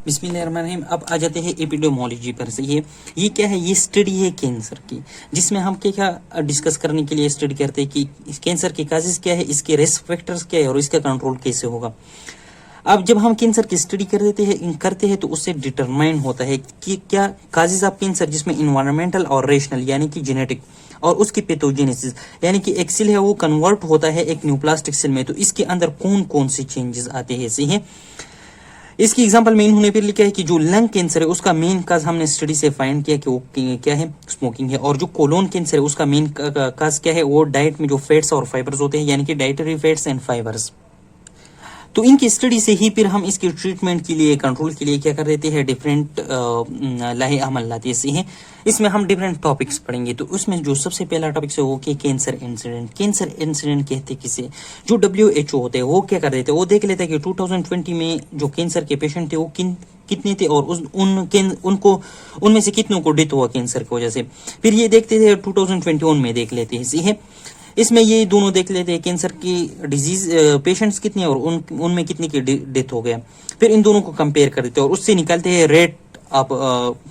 बिस्मिल्लाहिर्रहमानिर्रहीम। अब आ जाते हैं एपिडेमोलॉजी पर से। ये क्या है? ये स्टडी है कैंसर की, जिसमें हम क्या क्या डिस्कस करने के लिए स्टडी करते हैं कि कैंसर के काजेस क्या है, इसके रिस्क फैक्टर्स क्या है और इसका कंट्रोल कैसे होगा। अब जब हम कैंसर की स्टडी करते हैं तो उससे डिटरमाइन होता है कि क्या काजेज ऑफ कैंसर, जिसमें इन्वायरमेंटल और रेशनल यानी कि जेनेटिक और उसकी पैथोजेनेसिस यानी कि एक सेल है वो कन्वर्ट होता है एक न्यूप्लास्टिक सेल में, तो इसके अंदर कौन कौन से चेंजेस आते हैं। सही है। इसकी एग्जांपल में इन्होंने फिर लिखा है कि जो लंग कैंसर है उसका मेन काज हमने स्टडी से फाइंड किया कि वो क्या है, स्मोकिंग है। और जो कोलोन कैंसर है उसका मेन काज क्या है, वो डाइट में जो फैट्स और फाइबर्स होते हैं यानी कि डाइटरी फैट्स एंड फाइबर्स। तो इनकी स्टडी से ही फिर हम इसके ट्रीटमेंट के लिए, कंट्रोल के लिए क्या कर देते हैं, डिफरेंट लाहे अमल लाते हैं। इसमें हम डिफरेंट टॉपिक्स पढ़ेंगे। तो उसमें जो सबसे पहला टॉपिक है वो कि कैंसर इंसिडेंट। कैंसर इंसिडेंट कहते किसे, जो WHO होते हैं वो क्या कर देते हैं, वो देख लेते हैं कि 2020 में जो कैंसर के पेशेंट थे वो कितने थे और उनमें से कितनों को डेथ हुआ कैंसर की वजह से। फिर ये देखते थे 2021 में देख लेते हैं। सही है। इसमें ये दोनों देख लेते हैं कैंसर की डिजीज पेशेंट्स कितने और उनमें कितने की डेथ हो गया। फिर इन दोनों को कंपेयर कर देते हैं और उससे निकालते हैं रेट ऑफ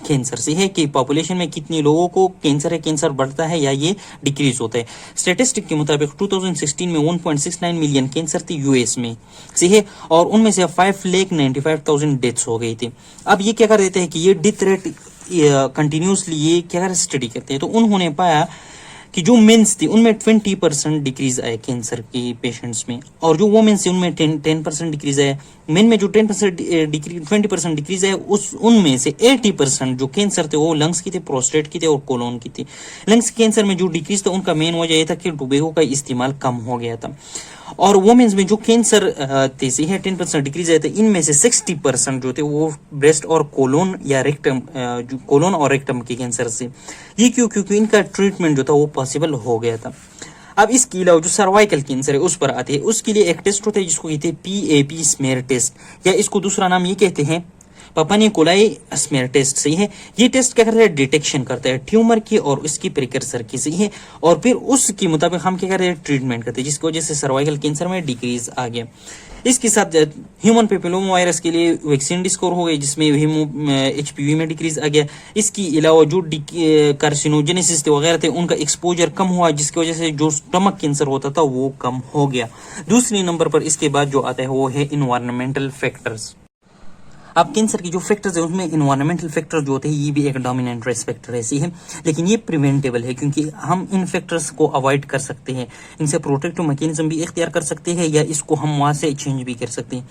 कैंसर। से है कि पॉपुलेशन में कितने लोगों को कैंसर है, कैंसर बढ़ता है या ये डिक्रीज होता है। स्टेटिस्टिक के मुताबिक 2016 में 1.69 मिलियन कैंसर थी यूएस में। सही है। और उनमें से 5,95,000 डेथ्स हो गई थी। अब ये क्या कर देते हैं कि ये डेथ रेट कंटिन्यूसली ये क्या स्टडी करते हैं, तो उन्होंने पाया कि जो मेंस थी उनमें 20% डिक्रीज आया कैंसर के पेशेंट्स में, और जो वुमेन्स थी उनमें 10% डिक्रीज आया। मेन में जो 20% डिक्रीज आया उनमें से 80% जो कैंसर थे वो लंग्स की थे, प्रोस्टेट की थे और कोलोन की थी। लंग्स कैंसर में जो डिक्रीज था उनका मेन वजह यह था कि टोबैको का इस्तेमाल कम हो गया था। और वुमेन्स में जो कैंसर थे से है 10% डिक्रीज आया था। इनमें से 60% जो थे वो ब्रेस्ट और कोलोन या रेक्टम, जो कोलोन और रेक्टम के कैंसर से। ये क्यों? क्योंकि इनका ट्रीटमेंट जो था वो पॉसिबल हो गया था। अब इसके अलावा जो सर्वाइकल कैंसर है उस पर आते हैं। उसके लिए एक टेस्ट होता है जिसको कहते हैं PAP स्मेयर टेस्ट, या इसको दूसरा नाम ये कहते हैं पापा कोलाई स्मेयर टेस्ट। सही है। ये टेस्ट क्या करता है, डिटेक्शन करता है ट्यूमर की और उसकी प्रिकर्सर की। सही है। और फिर उसके मुताबिक हम क्या करते हैं, ट्रीटमेंट करते हैं, जिसकी वजह से सर्वाइकल कैंसर में डिक्रीज आ गया। इसके साथ ह्यूमन पेपिलोमा वायरस के लिए वैक्सीन डिस्कवर हो गई, जिसमें HPV में डिक्रीज आ गया। इसके अलावा जो कार्सिनोजेनेसिस थे वगैरह थे उनका एक्सपोजर कम हुआ, जिसकी वजह से जो स्टमक कैंसर होता था वो कम हो गया। दूसरे नंबर पर इसके बाद जो आता है वो है इन्वायरमेंटल फैक्टर्स। अब कैंसर के जो फैक्टर्स है उसमें इन्वायरमेंटल फैक्टर जो होते हैं ये भी एक डोमिनेंट रिस्क फैक्टर ऐसी है, लेकिन ये प्रिवेंटेबल है क्योंकि हम इन फैक्टर्स को अवॉइड कर सकते हैं। इनसे प्रोटेक्टिव मैकेनिज्म भी इख्तियार कर सकते हैं या इसको हम वहां से चेंज भी कर सकते हैं।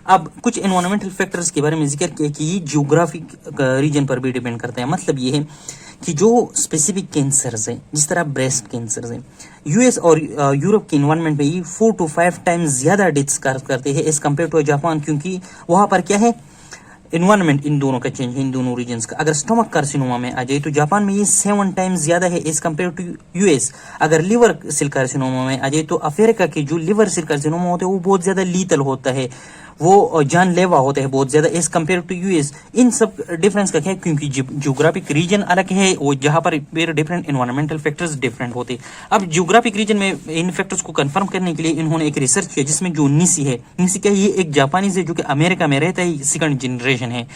अब कुछ एनवायरमेंटल फैक्टर्स के बारे में जिक्र किया कि ये जियोग्राफिक रीजन पर भी डिपेंड करता है। मतलब ये है कि जो स्पेसिफिक कैंसर्स हैं, जिस तरह ब्रेस्ट कैंसर है, US और यूरोप के इन्वायरमेंट में ये 4 to 5 टाइम्स ज्यादा डेथ्स करते हैं एज कम्पेयर टू जापान, क्योंकि वहां पर क्या है, इन्वायरमेंट इन दोनों का चेंज है, इन दोनों रीजन्स का। अगर स्टमक कार्सिनोमा में आ जाए तो जापान में ये 7 टाइम्स ज्यादा है एज कम्पेयर टू US। अगर लिवर सेल कार्सिनोमा में आ जाए तो अफ्रीका के जो लिवर सेल कार्सिनोमा होते हैं वो बहुत ज्यादा लीतल होता है, वो जानलेवा होता है बहुत ज्यादा एज कम्पेयर टू US। इन सब डिफरेंस का क्या है, क्योंकि जियोग्राफिक रीजन अलग है, वो जहां पर डिफरेंट एनवायरमेंटल फैक्टर्स डिफरेंट होते हैं। अब जियोग्राफिक रीजन में इन फैक्टर्स को कंफर्म करने के लिए इन्होंने एक रिसर्च किया, जिसमें जो निसी है, निसी क्या है, ये एक जापानीज है जो कि अमेरिका में रहता है, सेकंड जनरेशन है।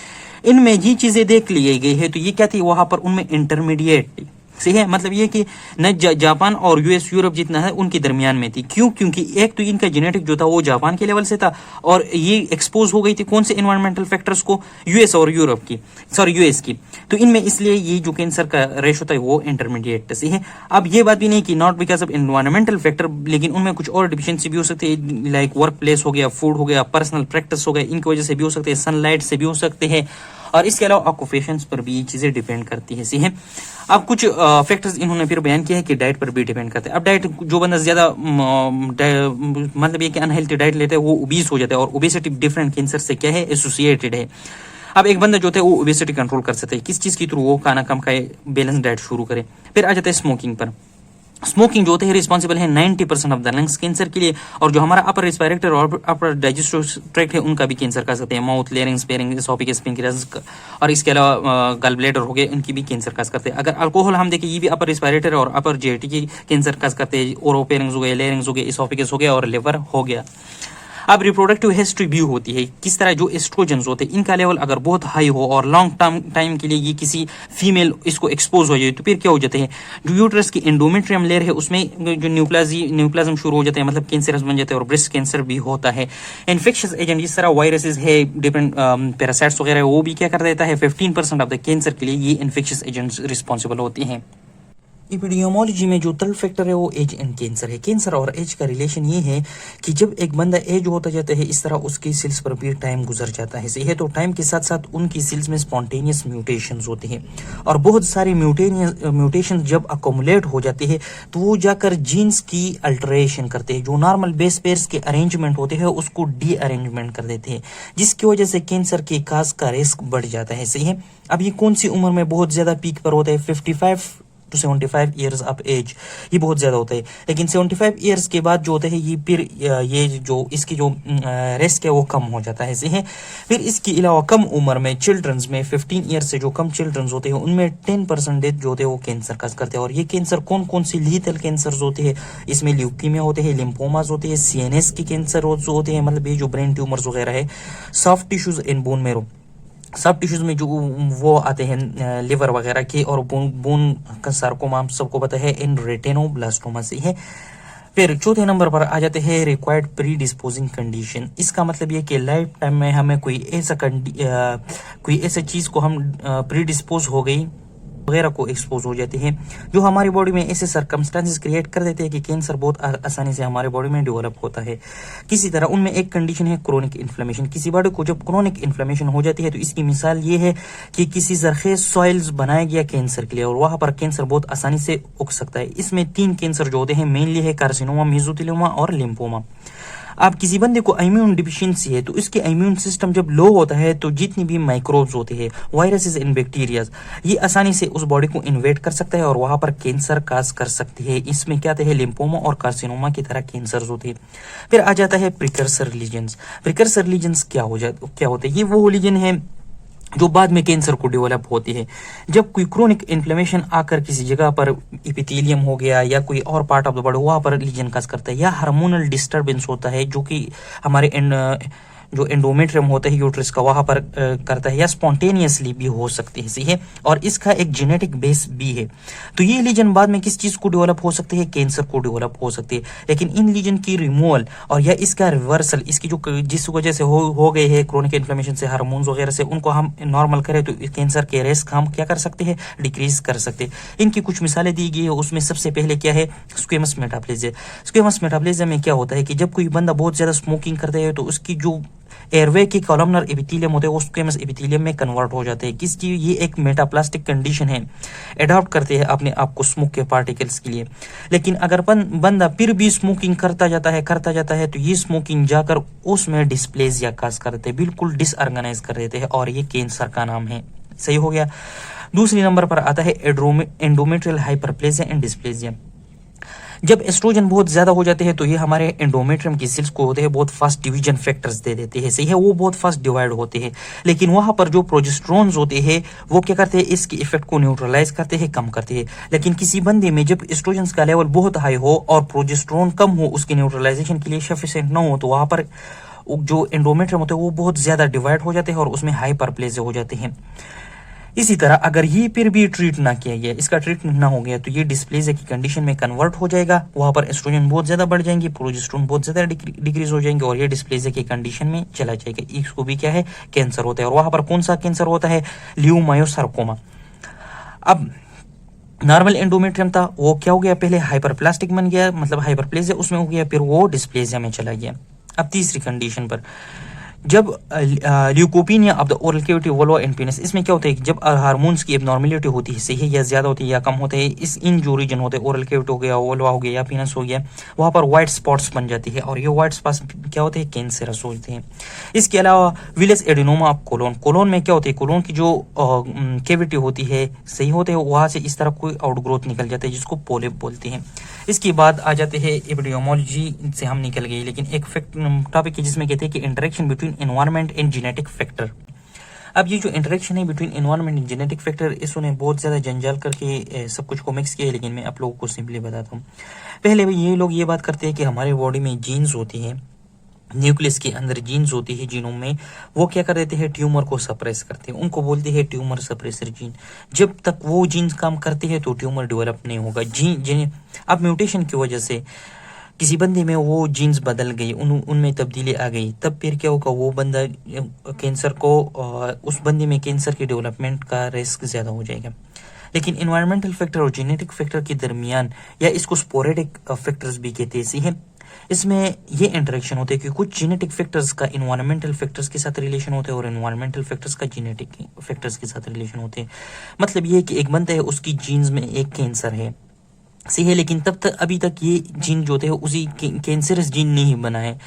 इनमें ये चीजें देख ली गई है, तो ये क्या थी वहां पर उनमें इंटरमीडिएट। सही है। मतलब ये कि न जापान और US यूरोप जितना है उनके दरमियान में थी। क्यों? क्योंकि एक तो इनका जेनेटिक जो था वो जापान के लेवल से था और ये एक्सपोज हो गई थी कौन से एनवायरमेंटल फैक्टर्स को, US और US की। तो इनमें इसलिए ये जो कैंसर का रेशो था वो इंटरमीडिएट से है। अब ये बात भी नहीं कि not because of environmental factor, लेकिन उनमें कुछ और डिफिशियंसी भी हो सकती है, लाइक वर्क प्लेस हो गया, फूड हो गया, पर्सनल प्रैक्टिस हो गया, इनकी वजह से भी हो सकते हैं, सनलाइट से भी हो सकते हैं, और इसके अलावा ऑक्यूपेशंस पर भी ये चीजें डिपेंड करती है। सही है। अब कुछ फैक्टर्स इन्होंने फिर बयान किया है कि डाइट पर भी डिपेंड करते हैं। अब डाइट, जो बंदा ज्यादा मतलब ये कि अनहेल्थी डाइट लेता है वो ओबीस हो जाता है, और ओबेसिटी डिफरेंट कैंसर से क्या है, एसोसिएटेड है। अब एक बंदा जो है वो ओबेसिटी कंट्रोल कर सकता है किस चीज के थ्रू, वो खाना कम खाए, बैलेंस डाइट शुरू करे। फिर आ जाता है स्मोकिंग पर। स्मोकिंग जो होते हैं रिस्पॉन्सिबल है 90% ऑफ द लंग्स कैंसर के लिए, और जो हमारा अपर रेस्पिरेटरी और अपर डाइजेस्टिव ट्रैक्ट है उनका भी कैंसर कर सकते हैं, mouth, larynx, pharynx, oesophagus, pancreas, और इसके अलावा गल ब्लैडर हो गए, इनकी भी कैंसर काज करते हैं। अगर अल्कोहल हम देखें, ये भी अपर रेस्पिरेटरी और अपर GIT की कैंसर काज करते हैं, ओरोफेरिंग्स हो गए, लेरिंग्स हो गए, एसोफेगस हो गया और लिवर हो गया। अब रिप्रोडक्टिव हिस्ट्री भी होती है, किस तरह जो एस्ट्रोजन होते हैं इनका लेवल अगर बहुत हाई हो और लॉन्ग टाइम के लिए ये किसी फीमेल इसको एक्सपोज हो जाए तो फिर क्या हो जाते हैं, जो यूट्रस की एंडोमेट्रियम लेयर है उसमें जो न्यूप्लाज्म शुरू हो जाते हैं, मतलब कैंसरस बन जाते हैं और ब्रेस्ट कैंसर भी होता है। इन्फेक्शियस एजेंट जिस तरह वायरसेस है, डिफरेंट पैरासाइट्स वगैरह, वो भी क्या कर देता है, 15% ऑफ द कैंसर के लिए ये इन्फेक्शियस एजेंट्स रिस्पॉन्सिबल होते हैं। एपिडेमियोलॉजी में जो थर्ड फैक्टर है वो एज एंड कैंसर है। कैंसर और एज का रिलेशन ये है कि जब एक बंदा एज होता जाता है इस तरह उसकी सेल्स पर भी टाइम गुजर जाता है, सही है, तो टाइम के साथ साथ उनकी सेल्स में स्पॉन्टेनियस म्यूटेशंस होते हैं और बहुत सारे म्यूटेशन जब अकोमुलेट हो जाते हैं तो वो जाकर जीन्स की अल्टरेशन करते हैं, जो नॉर्मल बेस पेयर्स के अरेंजमेंट होते हैं उसको डी अरेंजमेंट कर देते हैं, जिसकी वजह से कैंसर के काज का रिस्क बढ़ जाता है, सही है। अब ये कौन सी उम्र में बहुत ज्यादा पीक पर होता है, 55 to 75 ईयर्स ऑफ एज, ये बहुत ज्यादा होता है। लेकिन 75 ईयर्स के बाद जो होता है ये फिर ये जो इसकी जो रिस्क है वो कम हो जाता है, सही है। फिर इसके अलावा कम उम्र में चिल्ड्रंस में 15 ईयर्स से जो कम चिल्ड्रंस होते हैं उनमें 10% डेथ जो होते हैं वो कैंसर का करते हैं। और ये कैंसर कौन कौन सी लीथल कैंसर होते हैं, इसमें ल्यूकीमिया होते हैं, लिम्फोमास होते हैं, सीएनएस के कैंसर होते हैं, मतलब ये जो ब्रेन ट्यूमर्स वगैरह है, soft tissues and bone marrow, सब टिश्यूज में जो वो आते हैं लिवर वगैरह के, और बोन का सार्कोमा सबको पता है, इन रेटिनोब्लास्टोमा से है। फिर चौथे नंबर पर आ जाते हैं रिक्वायर्ड प्री डिस्पोजिंग कंडीशन। इसका मतलब ये कि लाइफ टाइम में हमें कोई ऐसा चीज को हम प्री डिस्पोज हो गई वगैरह को एक्सपोज हो जाते हैं जो हमारी बॉडी में ऐसे सर्कमस्टांसेस क्रिएट कर देते हैं कि कैंसर बहुत आसानी से हमारे बॉडी में डेवलप होता है। किसी तरह उनमें एक कंडीशन है क्रोनिक इन्फ्लेमेशन। किसी बॉडी को जब क्रोनिक इन्फ्लेमेशन हो जाती है तो इसकी मिसाल ये है कि किसी जरखेज सॉइल्स बनाया गया कैंसर के लिए और वहां पर कैंसर बहुत आसानी से उग सकता है। इसमें 3 कैंसर जो होते हैं मेनली है कार्सिनोमा, मेसोथेलियोमा और लिम्फोमा। अब किसी बंदे को इम्यून डिफिशियंसी है तो इसके इम्यून सिस्टम जब लो होता है तो जितनी भी माइक्रोब्स होते हैं, वायरसेस एंड बैक्टीरियाज, ये आसानी से उस बॉडी को इन्वेट कर सकता है और वहां पर कैंसर काज कर सकती है। इसमें क्या है, लिम्फोमा और कार्सिनोमा की तरह कैंसर होते हैं। फिर आ जाता है प्रिकर्सर लीजन्स। प्रिकर्सर लीजन्स क्या होते हैं, ये वो लीजन है जो बाद में कैंसर को डेवलप होती है। जब कोई क्रोनिक इन्फ्लेमेशन आकर किसी जगह पर एपिथेलियम हो गया या कोई और पार्ट ऑफ द बॉडी वहां पर लीजन काज करता है, या हार्मोनल डिस्टर्बेंस होता है जो कि हमारे जो एंडोमेट्रियम होता है यूट्रस का वहां पर करता है, या स्पॉन्टेनियसली भी हो सकती है, सही है। और इसका एक जेनेटिक बेस भी है। तो ये लीजन बाद में किस चीज को डेवलप हो सकते हैं, कैंसर को डेवलप हो सकती है। लेकिन इन लीजन की रिमूवल और या इसका रिवर्सल, इसकी जो जिस वजह से हो गए हैं क्रोनिक इन्फ्लेमेशन से, हार्मोन्स वगैरह से, उनको हम नॉर्मल करें तो कैंसर के रिस्क हम क्या कर सकते हैं, डिक्रीज कर सकते हैं। इनकी कुछ मिसालें दी गई है, उसमें सबसे पहले क्या है, स्क्वेमस मेटाप्लेजिया। स्क्वेमस मेटाप्लेजिया में क्या होता है कि जब कोई बंदा बहुत ज्यादा स्मोकिंग करता है तो उसकी जो एयरवे की कॉलमनर एपिथेलियम होते हैं वो स्क्वेमस एपिथेलियम में कन्वर्ट हो जाते हैं। किसकी, ये एक मेटाप्लास्टिक कंडीशन है, अडॉप्ट करते हैं अपने आप को स्मोक के पार्टिकल्स के लिए। लेकिन अगर बंदा फिर भी स्मोकिंग करता जाता है तो ये स्मोकिंग जाकर उसमें डिस्प्लेजिया काज करते हैं, बिल्कुल डिसऑर्गेनाइज कर देते हैं और ये कैंसर का नाम है, सही हो गया। दूसरी नंबर पर आता है एंडोमेट्रियल हाइपरप्लेजिया एंड डिस्प्लेजिया। जब एस्ट्रोजन बहुत ज्यादा हो जाते हैं तो ये हमारे एंडोमेट्रियम की सेल्स को होते हैं बहुत फास्ट डिवीजन फैक्टर्स दे देते हैं, सही है, वो बहुत फास्ट डिवाइड होते हैं। लेकिन वहां पर जो प्रोजेस्टेरोन्स होते हैं वो क्या करते हैं, इसके इफेक्ट को न्यूट्रलाइज करते हैं, कम करते हैं। लेकिन किसी बंदे में जब एस्ट्रोजन का लेवल बहुत हाई हो और प्रोजेस्टेरोन कम हो, उसके न्यूट्रलाइजेशन के लिए सफिशिएंट न हो, तो वहां पर जो एंडोमेट्रियम होते हैं वो बहुत ज्यादा डिवाइड हो जाते हैं और उसमें हाइपरप्लेजिया हो जाते हैं। इसी तरह अगर ये फिर भी ट्रीट ना किया गया, इसका ट्रीटमेंट ना हो गया, तो ये डिस्प्लेजिया की कंडीशन में कन्वर्ट हो जाएगा। वहां पर एस्ट्रोजन बहुत ज्यादा बढ़ जाएंगे, प्रोजेस्टेरोन बहुत ज्यादा डिक्रीज हो जाएंगे और ये डिस्प्लेजिया की कंडीशन में चला जाएगा। इसको भी क्या है, कैंसर होता है। और वहां पर कौन सा कैंसर होता है, ल्यूमायोसार्कोमा। अब नॉर्मल एंडोमेट्रियम था वो क्या हो गया, पहले हाइपरप्लास्टिक बन गया, मतलब हाइपरप्लेजिया उसमें हो गया, फिर वो डिस्प्लेजिया में चला गया। अब तीसरी कंडीशन पर जब leukopenia of the oral cavity, vulva and penis, इसमें क्या होता है कि जब हार्मोन्स की एबनॉर्मेलिटी होती है, सही है, या ज्यादा होती है या कम होते हैं, इन जो रीजन होते हैं, ओरल कैविटी हो गया, वल्वा हो गया या पेनिस हो गया, वहां पर व्हाइट स्पॉट्स बन जाती है और ये व्हाइट स्पॉट्स क्या होते हैं, कैंसरस होते हैं। इसके अलावा villous adenoma of colon, colon में क्या होती है, कोलोन की जो कैविटी होती है, सही होते हैं, वहां से इस तरह कोई आउटग्रोथ निकल जाता है जिसको पोलिप बोलते हैं। इसके बाद आ जाते हैं एपिडेमियोलॉजी से हम निकल गए, लेकिन एक टॉपिक है जिसमें कहते हैं कि interaction between environment and genetic factor. अब ये जो इंटरेक्शन है between environment and genetic factor, इसने बहुत ज्यादा जंजाल करके सब कुछ को मिक्स किया है, लेकिन मैं आप लोगों को सिंपली बताता हूँ। पहले ये लोग ये बात करते हैं कि हमारे बॉडी में जीन्स होती हैं, न्यूक्लियस के अंदर जीन्स होती है जीनोम में, वो क्या कर देते हैं, ट्यूमर को सप्रेस करते हैं, उनको बोलते हैं ट्यूमर सप्रेसर जीन। जब तक वो जीन्स काम करते हैं तो ट्यूमर डेवलप नहीं होगा। अब म्यूटेशन की वजह से किसी बंदे में वो जीन्स बदल गई, उनमें तब्दीली आ गई, तब फिर क्या होगा, वो बंदा कैंसर को उस बंदे में कैंसर के डेवलपमेंट का रिस्क ज़्यादा हो जाएगा। लेकिन इन्वायरमेंटल फैक्टर और जेनेटिक फैक्टर के दरमियान, या इसको स्पोरेडिक फैक्टर्स भी कहते हैं, इसमें ये इंटरेक्शन होते हैं कि कुछ जेनेटिक फैक्टर्स का इन्वायरमेंटल फैक्टर्स के साथ रिलेशन होते हैं और इन्वायरमेंटल फैक्टर्स का जेनेटिक फैक्टर्स के साथ रिलेशन होते हैं। मतलब ये है कि एक बंदा है, उसकी जीन्स में एक कैंसर है, सही है, लेकिन तब तक अभी तक ये जीन जो थे उसी कैंसरस जीन नहीं बना है।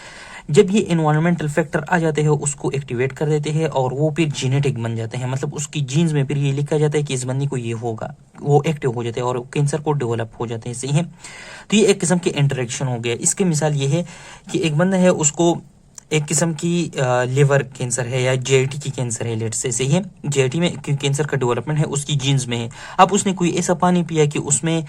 जब ये इन्वायरमेंटल फैक्टर आ जाते हैं उसको एक्टिवेट कर देते हैं और वो फिर जेनेटिक बन जाते हैं। मतलब उसकी जीन्स में फिर ये लिखा जाता है कि इस बंदी को ये होगा, वो एक्टिव हो जाते हैं और कैंसर को डेवलप हो जाते हैं, सही है। तो ये एक किस्म के इंटरेक्शन हो गया। इसकी मिसाल ये है कि एक बंदा है, उसको एक किस्म की लिवर कैंसर है या जेआईटी की कैंसर है, लेट से, सही है। जेआईटी में कैंसर का डेवलपमेंट है उसकी जीन्स में है। अब उसने कोई ऐसा पानी पिया कि उसमें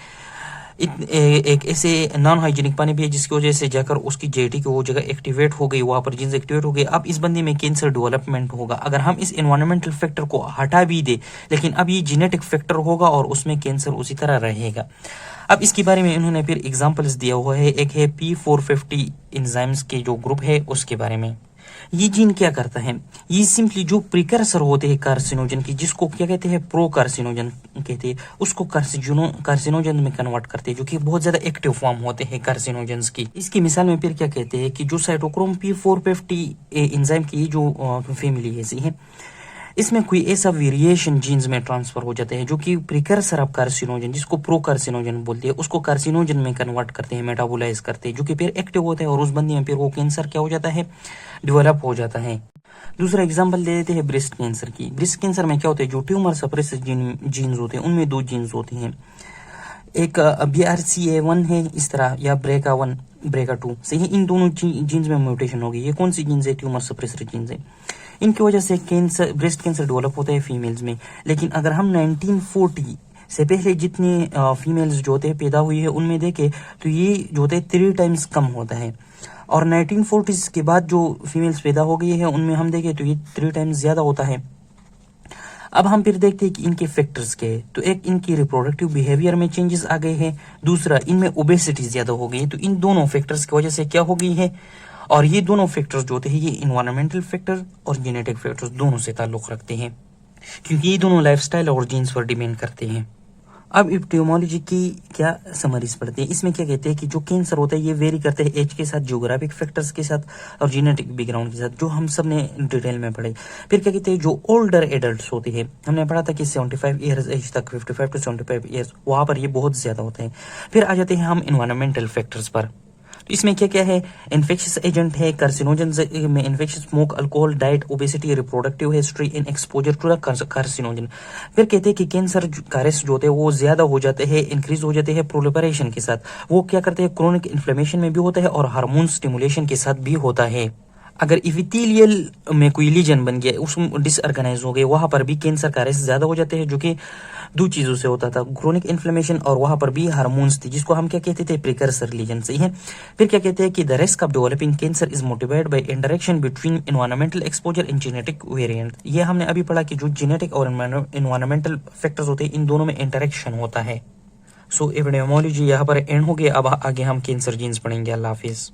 एक ऐसे नॉन हाइजीनिक पानी पिया जिसकी वजह से जाकर उसकी जेटी की वो जगह एक्टिवेट हो गई, वहां पर जीन्स एक्टिवेट हो गई। अब इस बंदे में कैंसर डेवलपमेंट होगा। अगर हम इस एनवायरमेंटल फैक्टर को हटा भी दे, लेकिन अब ये जेनेटिक फैक्टर होगा और उसमें कैंसर उसी तरह रहेगा। अब इसके बारे में इन्होंने फिर एग्जाम्पल्स दिया हुआ है। एक है P450 एंजाइम्स के जो ग्रुप है उसके बारे में। ये जीन क्या करता है, ये सिंपली जो प्रिकर्सर होते हैं कार्सिनोजन की, जिसको क्या कहते हैं, प्रो कार्सिनोजन कहते हैं, उसको कार्सिनोजन में कन्वर्ट करते हैं, जो कि बहुत ज्यादा एक्टिव फॉर्म होते हैं कार्सिनोजन्स की। इसकी मिसाल में फिर क्या कहते हैं कि जो साइटोक्रोम P450 एंजाइम की जो फैमिली है, सही है, इसमें कोई ऐसा वेरिएशन जीन्स में ट्रांसफर हो जाते हैं जो कि प्रिकर्सर ऑफ कार्सिनोजन, जिसको प्रो कार्सिनोजन बोलते हैं, उसको कार्सिनोजन में कन्वर्ट करते हैं, मेटाबोलाइज करते हैं, जो कि फिर एक्टिव होते हैं और उस बंदे में फिर वो कैंसर क्या हो जाता है, डेवलप हो जाता है। दूसरा एग्जांपल दे देते हैं ब्रेस्ट कैंसर की। ब्रेस्ट कैंसर में क्या होता है, जो ट्यूमर सप्रेसर जीन्स होते हैं उनमें दो जीन्स होती हैं, एक BRCA1 है इस तरह, या BRCA1 BRCA2, सही है। इन दोनों जीन्स में म्यूटेशन होगी। ये कौन सी जीन्स है, ट्यूमर सप्रेसर जीन्स है। इनकी वजह से कैंसर, ब्रेस्ट कैंसर डेवलप होता है फीमेल्स में। लेकिन अगर हम 1940 से पहले जितने फीमेल्स जो होते हैं पैदा हुई है उनमें देखें तो ये जो होते हैं 3 टाइम्स कम होता है, और 1940s के बाद जो फीमेल्स पैदा हो गई है उनमें हम देखें तो ये 3 टाइम्स ज्यादा होता है। अब हम फिर देखते हैं कि इनके फैक्टर्स क्या है। तो एक, इनकी रिप्रोडक्टिव बिहेवियर में चेंजेस आ गए हैं। दूसरा, इनमें ओबेसिटी ज्यादा हो गई है। तो इन दोनों फैक्टर्स की वजह से क्या हो गई है, और ये दोनों फैक्टर्स जो होते हैं ये इन्वायरमेंटल फैक्टर और जेनेटिक फैक्टर्स दोनों से ताल्लुक रखते हैं, क्योंकि ये दोनों लाइफस्टाइल और जीन्स पर डिपेंड करते हैं। अब एपिडेमियोलॉजी की क्या समरीज पढ़ते हैं। इसमें क्या कहते हैं कि जो कैंसर होता है ये वेरी करते हैं एज के साथ, ज्योग्राफिक फैक्टर्स के साथ और जेनेटिक बैकग्राउंड के साथ, जो हम सब ने डिटेल में पढ़े। फिर क्या कहते हैं, जो ओल्डर एडल्ट्स होते हैं, हमने पढ़ा था कि 75 ईयर्स एज तक, 55 टू 75 ईयर्स, वहां पर ये बहुत ज्यादा होता है। फिर आ जाते हैं हम इन्वायरमेंटल फैक्टर्स पर। तो इसमें क्या क्या है, इन्फेक्शियस एजेंट है, कार्सिनोजन में infectious, smoke, alcohol, diet, obesity, reproductive history in exposure to the carcinogen. फिर कहते हैं कि कैंसर का रिस्क जो होते हैं वो ज्यादा हो जाते हैं, इंक्रीज हो जाते हैं प्रोलिफरेशन के साथ। वो क्या करते हैं, क्रोनिक इन्फ्लेमेशन में भी होता है और हार्मोन स्टिमुलेशन के साथ भी होता है। अगर इपिथेलियल में कोई लीजन बन गया, उस डिसऑर्गेनाइज हो गए, वहां पर भी कैंसर का रिस्क ज्यादा हो जाते हैं, जो कि दो चीजों से होता था, क्रोनिक इन्फ्लेमेशन और वहां पर भी हार्मोन्स थी, जिसको हम क्या कहते थे, प्रिकर्सर लीजन, सही है। फिर क्या कहते हैं कि the risk of developing cancer is motivated by interaction between environmental exposure and genetic variant. ये हमने अभी पढ़ा कि जो जेनेटिक और एनवायरमेंटल फैक्टर्स होते हैं इन दोनों में इंटरेक्शन होता है। सो एपिडेमियोलॉजी यहाँ पर एंड हो गया। अब आगे हम कैंसर जीन्स पढ़ेंगे। अल्लाह हाफिज।